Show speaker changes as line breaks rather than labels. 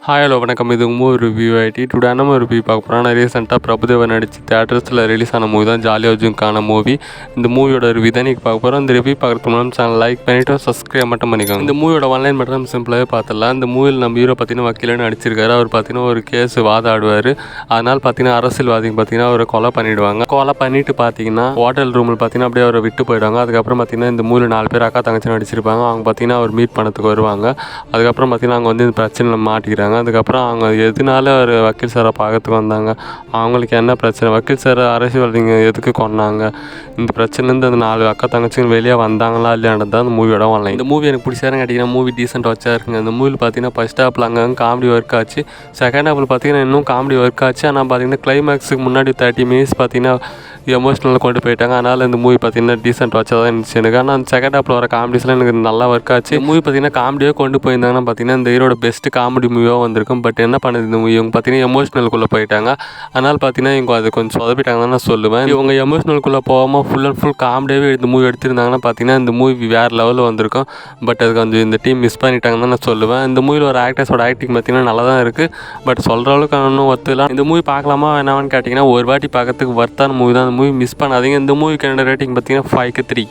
Hello வணக்கம். இது movie review ID. Today நம்ம ரிவ்யூ பார்க்க போகிறோம். நான் ரீசெண்டாக பிரபுதேவா நடித்து தேட்டர்ஸில் ரிலீஸ் ஆன மூவி தான் ஜாலி அர்ஜுனுக்கான மூவி. இந்த மூவியோட ரிவ்யூ தான் நீங்கள் பார்க்க போகிறோம். இந்த ரிவ்யூ பார்க்குறதுக்கு முன்னாடி சேனல் லைக் பண்ணிவிட்டு சப்ஸ்கிரைப் மட்டும் பண்ணிக்கோங்க. இந்த மூவியோட ஒன்லைன் மட்டும் நம்ம சிம்பிளாகவே பார்த்துடலாம். இந்த மூவியில் நம்ம ஹீரோ பார்த்தீங்கன்னா வக்கீலன்னு நடிச்சிருக்காரு. அவர் பார்த்தீங்கன்னா ஒரு கேஸ் வாதாடுவார். அதனால் பார்த்தீங்கன்னா அரசியல்வாதிங்க பார்த்தீங்கன்னா அவரை கொலை பண்ணிவிடுவாங்க. கொலை பண்ணிவிட்டு பார்த்தீங்கன்னா ஹோட்டல் ரூமில் பார்த்தீங்கன்னா அப்படியே அவரை விட்டு போயிடுவாங்க. அதுக்கப்புறம் பார்த்தீங்கன்னா இந்த மூவியில் 4 பேர் அக்கா தங்கச்சி நடிச்சிருப்பாங்க. அவங்க பார்த்தீங்கன்னா அவர் மீட் பண்ணதுக்கு வருவாங்க. அதுக்கப்புறம் பார்த்தீங்கன்னா அவங்க வந்து இந்த பிரச்சனையில் மாட்டிக்கிறாங்க. அதுக்கப்புறம் அவங்க எதனால ஒரு வக்கீல் சாரை பார்க்கறதுக்கு வந்தாங்க, அவங்களுக்கு என்ன பிரச்சனை, வக்கீல் சார் அரசியல்வாதிங்க எதுக்கு கொன்னாங்க, இந்த பிரச்சனைலேருந்து அந்த 4 அக்கா தங்கச்சிங்க வெளியே வந்தாங்களா இல்லையானது தான் அந்த மூவியோட ஒன்லைன். இந்த மூவி எனக்கு பிடிச்சாருன்னு கேட்டிங்கன்னா மூவி டீசெண்டாக வச்சா இருக்குங்க. இந்த மூவியில் பார்த்தீங்கன்னா ஃபஸ்ட் ஹாப்பில் அங்கே காமெடி ஒர்க் ஆச்சு. செகண்ட் ஹாப்பில் பார்த்தீங்கன்னா இன்னும் காமெடி ஒர்க் ஆச்சு. ஆனால் பார்த்தீங்கன்னா கிளைமேக்ஸுக்கு முன்னாடி 30 மினிட்ஸ் பார்த்தீங்கன்னா எமோஷ்னலாக கொண்டு போயிட்டாங்க. அதனால் இந்த மூவி பார்த்தீங்கன்னா டீசெண்ட் வச்சா தான் இருந்துச்சு எனக்கு. ஆனால் அந்த செகண்ட் ஹாப்பில் வர காமெடிஸ்லாம் எனக்கு நல்லா ஒர்க் ஆச்சு. மூவி பார்த்தீங்கன்னா காமெடியாக கொண்டு போயிருந்தாங்கன்னா பார்த்தீங்கன்னா இந்த ஹீரோட பெஸ்ட்டு காமெடி மூவியாக வந்திருக்கும். பட் என்ன பண்ணுது இந்த மூவி, இவங்க பார்த்தீங்கன்னா எமோஷ்னலுக்குள்ளே போயிட்டாங்க. அதனால் பார்த்தீங்கன்னா இவங்க அது கொஞ்சம் சொதப்பிட்டாங்க தான் நான் சொல்லுவேன். இவங்க எமோஷ்னலுக்குள்ளே போகாமல் ஃபுல் அண்ட் ஃபுல் காமெடியாகவே இந்த மூவி எடுத்திருந்தாங்கன்னா பார்த்தீங்கன்னா இந்த மூவி வேறு லெவலில் வந்திருக்கும். பட் அது கொஞ்சம் இந்த டீம் மிஸ் பண்ணிட்டாங்கன்னு தான் நான் சொல்லுவேன். இந்த மூவியில் ஒரு ஆக்டர்ஸோட ஆக்டிங் பார்த்தீங்கன்னா நல்லா தான் இருக்குது. பட் சொல்கிற அளவுக்கு இன்னும் ஒத்துலாம். இந்த மூவி பார்க்கலாமா வேணாமான்னு கேட்டிங்கன்னா ஒரு வாட்டி பார்க்கறதுக்கு ஒர்த்தான மூவி தான். இந்த மூவி மிஸ் பண்ணாதீங்க. இந்த மூவிக்கு என்னோட ரேட்டிங் பார்த்தீங்கன்னா 5க்கு 3.